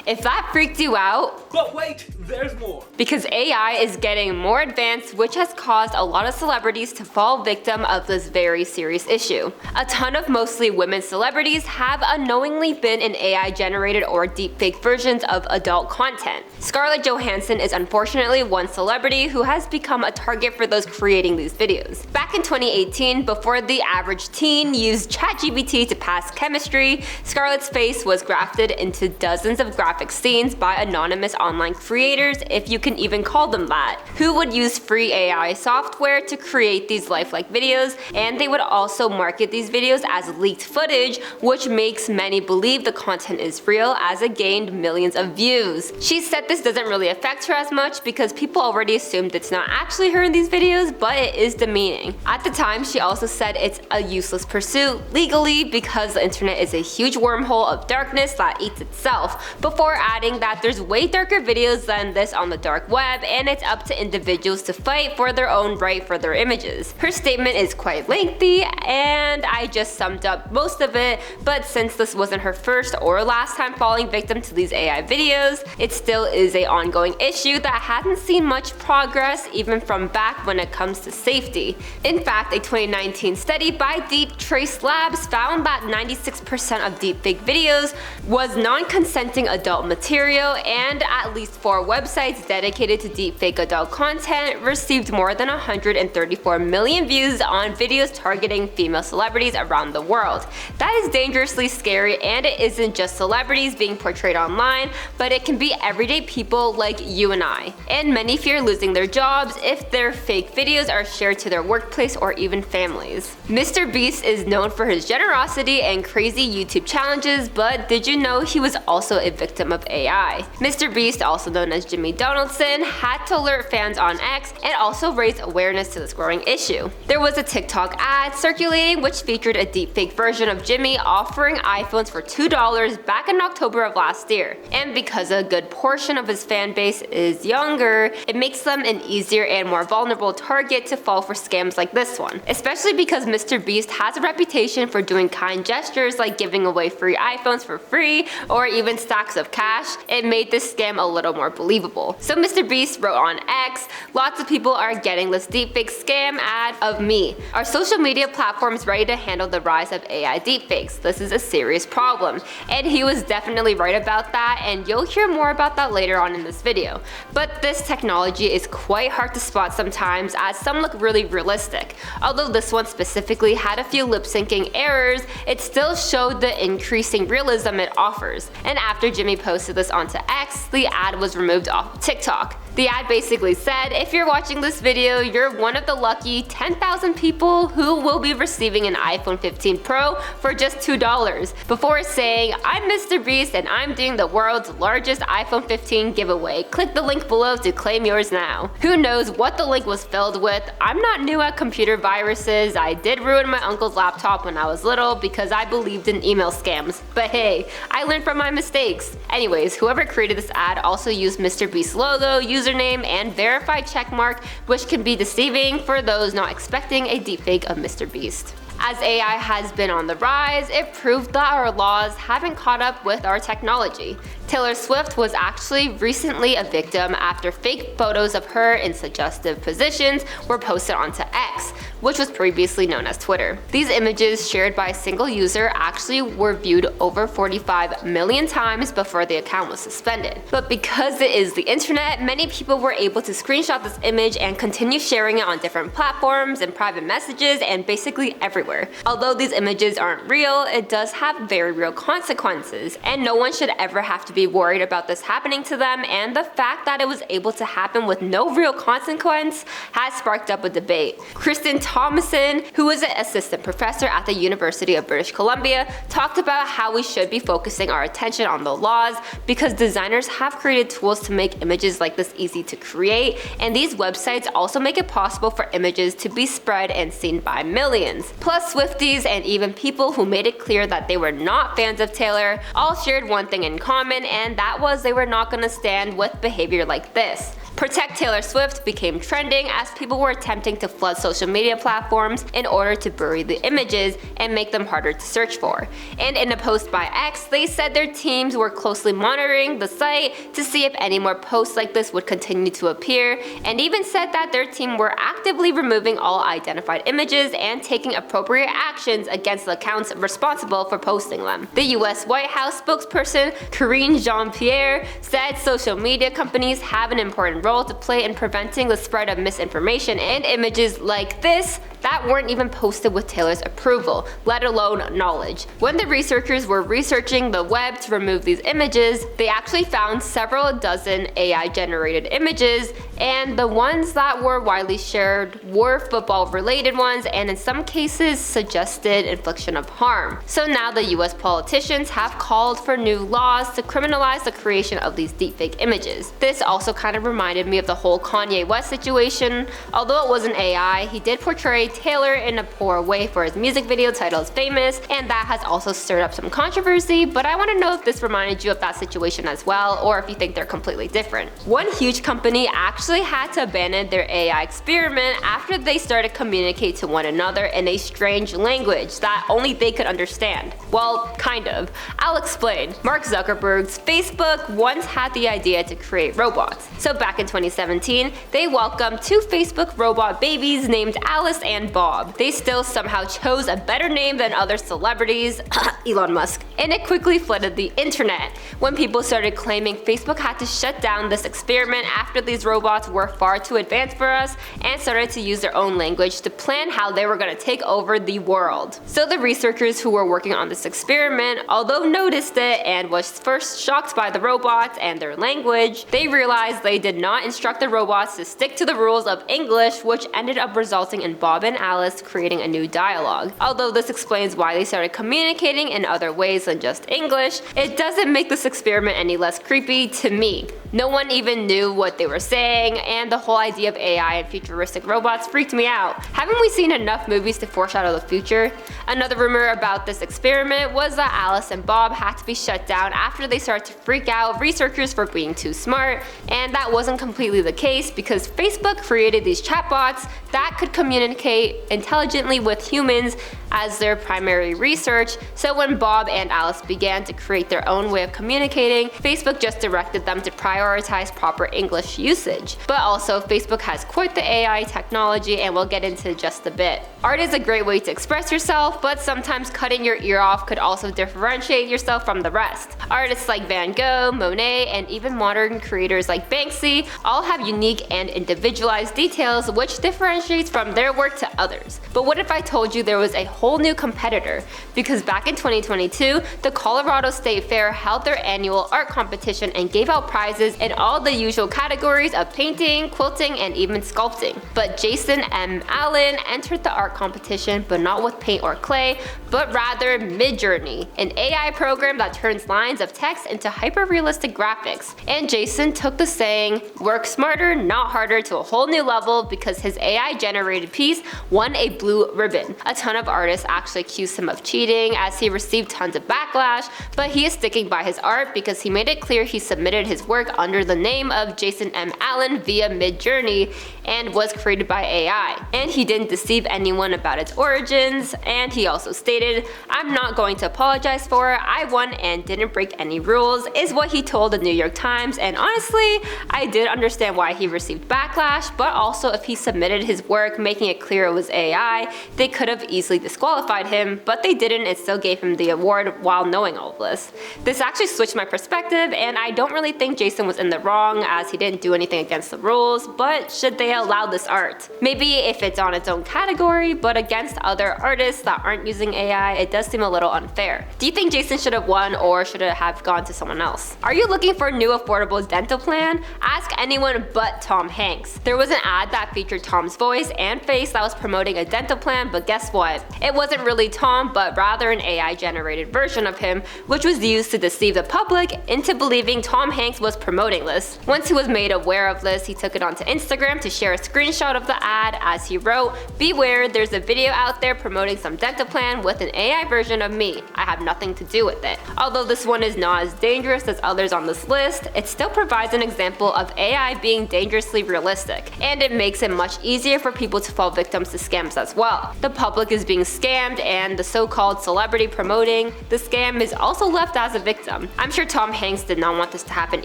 If that freaked you out, but wait, there's more. Because AI is getting more advanced, which has caused a lot of celebrities to fall victim of this very serious issue. A ton of mostly women celebrities have unknowingly been in AI generated or deepfake versions of adult content. Scarlett Johansson is unfortunately one celebrity who has become a target for those creating these videos. Back in 2018, before the average teen used ChatGPT to pass chemistry, Scarlett's face was grafted into dozens of graphic scenes by anonymous online creators, if you can even call them that, who would use free AI software to create these lifelike videos, and they would also market these videos as leaked footage, which makes many believe the content is real as it gained millions of views. She said this doesn't really affect her as much because people already assumed it's not actually her in these videos, but it is demeaning. At the time, she also said it's a useless pursuit legally because the internet is a huge wormhole of darkness that eats itself, before adding that there's way darker videos than this on the dark web, and it's up to individuals to fight for their own right for their images. Her statement is quite lengthy, and I just summed up most of it, but since this wasn't her first or last time falling victim to these AI videos, it still is an ongoing issue that hasn't seen much progress even from back when it comes to safety. In fact, a 2019 study by Deepfake Labs found that 96% of deepfake videos was non-consenting adult material, and at least 4 websites dedicated to deepfake adult content received more than 134 million views on videos targeting female celebrities around the world. That is dangerously scary, and it isn't just celebrities being portrayed online, but it can be everyday people like you and I. And many fear losing their jobs if their fake videos are shared to their workplace or even families. MrBeast is known for his generosity and crazy YouTube challenges, but did you know he was also a victim of AI? MrBeast, also known as Jimmy Donaldson, had to alert fans on X and also raise awareness to this growing issue. There was a TikTok ad circulating which featured a deepfake version of Jimmy offering iPhones for $2 back in October of last year. And because a good portion of his fan base is younger, it makes them an easier and more vulnerable target to fall for scams like this one. Especially because MrBeast has a reputation for doing kind gestures like giving away free iPhones for free or even stacks of cash. It made this scam a little more believable. So MrBeast wrote on X, "Lots of people are getting this deepfake scam ad of me. Are social media platforms ready to handle the rise of AI deepfakes? This is a serious problem." And he was definitely right about that, and you'll hear more about that later on in this video. But this technology is quite hard to spot sometimes, as some look really realistic. Although this one specifically had a few lip syncing errors, it still showed the increasing realism it offers. And after Jimmy posted this onto X, the ad was removed off TikTok. The ad basically said, "If you're watching this video, you're one of the lucky 10,000 people who will be receiving an iPhone 15 Pro for just $2, before saying, "I'm MrBeast and I'm doing the world's largest iPhone 15 giveaway. Click the link below to claim yours now." Who knows what the link was filled with? I'm not new at computer viruses. I did ruin my uncle's laptop when I was little because I believed in email scams. But hey, I learned from my mistakes. Anyways, whoever created this ad also used MrBeast's logo, username, and verified checkmark, which can be deceiving for those not expecting a deepfake of MrBeast. As AI has been on the rise, it proved that our laws haven't caught up with our technology. Taylor Swift was actually recently a victim after fake photos of her in suggestive positions were posted onto X, which was previously known as Twitter. These images shared by a single user actually were viewed over 45 million times before the account was suspended. But because it is the internet, many people were able to screenshot this image and continue sharing it on different platforms and private messages and basically everywhere. Although these images aren't real, it does have very real consequences, and no one should ever have to be worried about this happening to them, and the fact that it was able to happen with no real consequence has sparked up a debate. Kristen Thomason, who is an assistant professor at the University of British Columbia, talked about how we should be focusing our attention on the laws because designers have created tools to make images like this easy to create, and these websites also make it possible for images to be spread and seen by millions. Plus, Swifties and even people who made it clear that they were not fans of Taylor all shared one thing in common, and that was they were not going to stand with behavior like this. Protect Taylor Swift became trending as people were attempting to flood social media platforms in order to bury the images and make them harder to search for. And in a post by X, they said their teams were closely monitoring the site to see if any more posts like this would continue to appear, and even said that their team were actively removing all identified images and taking appropriate actions against the accounts responsible for posting them. The US White House spokesperson Karine Jean-Pierre said social media companies have an important role to play in preventing the spread of misinformation and images like this that weren't even posted with Taylor's approval, let alone knowledge. When the researchers were researching the web to remove these images, they actually found several dozen AI-generated images, and the ones that were widely shared were football-related ones and in some cases suggested infliction of harm. So now the US politicians have called for new laws to criminalize the creation of these deepfake images. This also kind of reminded me of the whole Kanye West situation. Although it wasn't AI, he did portray Taylor in a poor way for his music video titled Famous, and that has also stirred up some controversy, but I want to know if this reminded you of that situation as well, or if you think they're completely different. One huge company actually had to abandon their AI experiment after they started communicating to one another in a strange language that only they could understand. Well, kind of. I'll explain. Mark Zuckerberg's Facebook once had the idea to create robots. So back in 2017, they welcomed two Facebook robot babies named Alice and Bob. They still somehow chose a better name than other celebrities, Elon Musk, and it quickly flooded the internet when people started claiming Facebook had to shut down this experiment after these robots were far too advanced for us and started to use their own language to plan how they were going to take over the world. So the researchers who were working on this experiment, although noticed it and was first shocked by the robots and their language, they realized they did not instruct the robots to stick to the rules of English, which ended up resulting in Bob and Alice creating a new dialogue. Although this explains why they started communicating in other ways than just English, it doesn't make this experiment any less creepy to me. No one even knew what they were saying, and the whole idea of AI and futuristic robots freaked me out. Haven't we seen enough movies to foreshadow the future? Another rumor about this experiment was that Alice and Bob had to be shut down after they started to freak out researchers for being too smart, and that wasn't completely the case because Facebook created these chatbots that could communicate intelligently with humans as their primary research. So when Bob and Alice began to create their own way of communicating, Facebook just directed them to prioritize proper English usage. But also, Facebook has quite the AI technology, and we'll get into just a bit. Art is a great way to express yourself, but sometimes cutting your ear off could also differentiate yourself from the rest. Artists like Van Gogh, Monet, and even modern creators like Banksy all have unique and individualized details which differentiates from their work to others. But what if I told you there was a whole new competitor? Because back in 2022, the Colorado State Fair held their annual art competition and gave out prizes in all the usual categories of painting, quilting, and even sculpting. But Jason M. Allen entered the art competition, but not with paint or clay, but rather Midjourney, an AI program that turns lines of text into hyper-realistic graphics. And Jason took the saying, "Work smarter, not harder," to a whole new level because his AI-generated piece won a blue ribbon. A ton of artists actually accused him of cheating as he received tons of backlash, but he is sticking by his art because he made it clear he submitted his work under the name of Jason M. Allen via Midjourney and was created by AI. And he didn't deceive anyone about its origins, and he also stated, "I'm not going to apologize for it. I won and didn't break any rules," is what he told the New York Times. And honestly, I did understand why he received backlash, but also if he submitted his work making it clear it was AI, they could have easily disqualified him, but they didn't and still gave him the award while knowing all of this. This actually switched my perspective, and I don't really think Jason was in the wrong as he didn't do anything against the rules, but should they allow this art? Maybe if it's on its own category, but against other artists that aren't using AI, it does seem a little unfair. Do you think Jason should have won, or should it have gone to someone else? Are you looking for a new affordable dental plan? Ask anyone but Tom Hanks. There was an ad that featured Tom's voice and face that was promoting a dental plan, but guess what? It wasn't really Tom, but rather an AI-generated version of him, which was used to deceive the public into believing Tom Hanks was promoting promoting this. Once he was made aware of this, he took it onto Instagram to share a screenshot of the ad as he wrote, "Beware, there's a video out there promoting some dental plan with an AI version of me. I have nothing to do with it." Although this one is not as dangerous as others on this list, it still provides an example of AI being dangerously realistic, and it makes it much easier for people to fall victims to scams as well. The public is being scammed, and the so-called celebrity promoting the scam is also left as a victim. I'm sure Tom Hanks did not want this to happen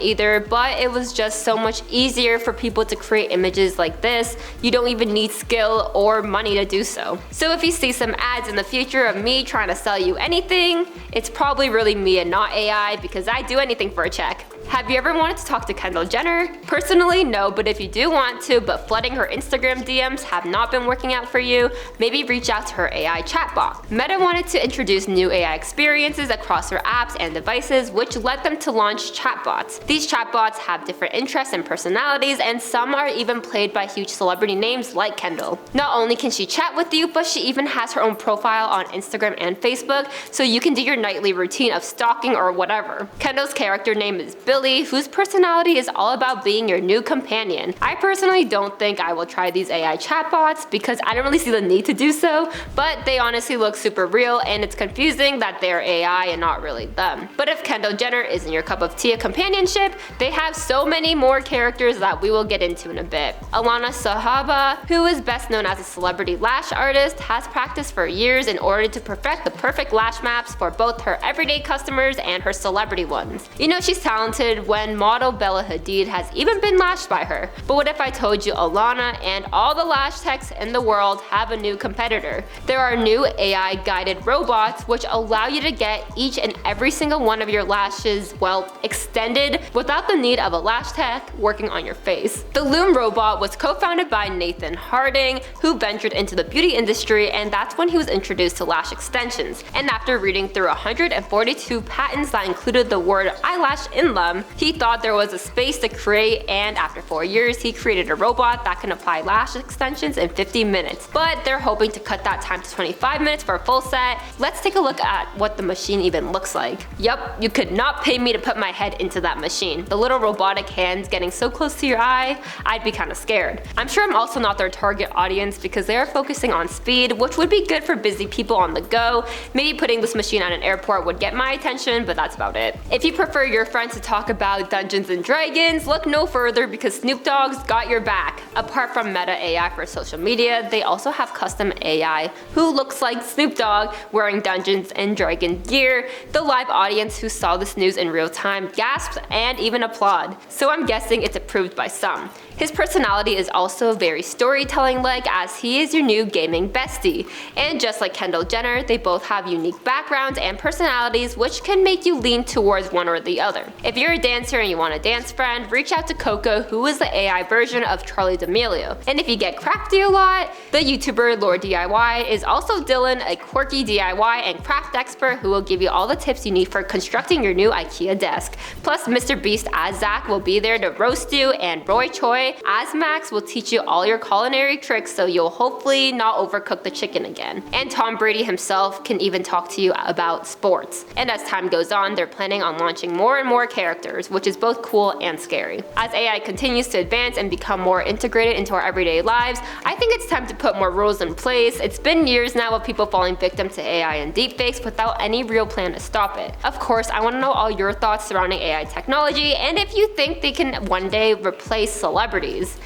either, but it was just so much easier for people to create images like this. You don't even need skill or money to do so. So if you see some ads in the future of me trying to sell you anything, it's probably really me and not AI, because I do anything for a check. Have you ever wanted to talk to Kendall Jenner? Personally, no, but if you do want to, but flooding her Instagram DMs have not been working out for you, maybe reach out to her AI chatbot. Meta wanted to introduce new AI experiences across her apps and devices, which led them to launch chatbots. These chatbots have different interests and personalities, and some are even played by huge celebrity names like Kendall. Not only can she chat with you, but she even has her own profile on Instagram and Facebook, so you can do your nightly routine of stalking or whatever. Kendall's character name is Billy, whose personality is all about being your new companion. I personally don't think I will try these AI chatbots because I don't really see the need to do so, but they honestly look super real, and it's confusing that they're AI and not really them. But if Kendall Jenner isn't your cup of tea of companionship, they have so many more characters that we will get into in a bit. Alana Sahaba, who is best known as a celebrity lash artist, has practiced for years in order to perfect the perfect lash maps for both her everyday customers and her celebrity ones. You know she's talented when model Bella Hadid has even been lashed by her. But what if I told you Alana and all the lash techs in the world have a new competitor? There are new AI guided robots which allow you to get each and every single one of your lashes, well, extended without the need of a lash tech working on your face. The Luum robot was co-founded by Nathan Harding, who ventured into the beauty industry, and that's when he was introduced to lash extensions. And after reading through 142 patents that included the word eyelash in them, he thought there was a space to create, and after 4 years he created a robot that can apply lash extensions in 50 minutes. But they're hoping to cut that time to 25 minutes for a full set. Let's take a look at what the machine even looks like. Yup, you could not pay me to put my head into that machine. The little robotic hands getting so close to your eye, I'd be kinda scared. I'm sure I'm also not their target audience because they are focusing on speed, which would be good for busy people on the go. Maybe putting this machine at an airport would get my attention, but that's about it. If you prefer your friends to talk about Dungeons and Dragons, look no further because Snoop Dogg's got your back. Apart from Meta AI for social media, they also have custom AI who looks like Snoop Dogg wearing Dungeons and Dragons gear. The live audience who saw this news in real time gasps and even applaud. So I'm guessing it's approved by some. His personality is also very storytelling-like, as he is your new gaming bestie. And just like Kendall Jenner, they both have unique backgrounds and personalities which can make you lean towards one or the other. If you're a dancer and you want a dance friend, reach out to Coco, who is the AI version of Charli D'Amelio. And if you get crafty a lot, the YouTuber Lord DIY is also Dylan, a quirky DIY and craft expert who will give you all the tips you need for constructing your new IKEA desk. Plus Mr. Beast as Zach will be there to roast you, and Roy Choi as Max will teach you all your culinary tricks so you'll hopefully not overcook the chicken again. And Tom Brady himself can even talk to you about sports. And as time goes on, they're planning on launching more and more characters, which is both cool and scary. As AI continues to advance and become more integrated into our everyday lives, I think it's time to put more rules in place. It's been years now of people falling victim to AI and deepfakes without any real plan to stop it. Of course, I want to know all your thoughts surrounding AI technology, and if you think they can one day replace celebrities.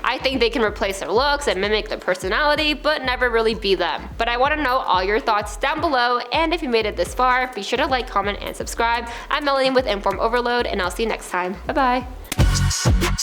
I think they can replace their looks and mimic their personality, but never really be them. But I want to know all your thoughts down below, and if you made it this far, be sure to like, comment, and subscribe. I'm Melanie with InformOverload, and I'll see you next time. Bye bye.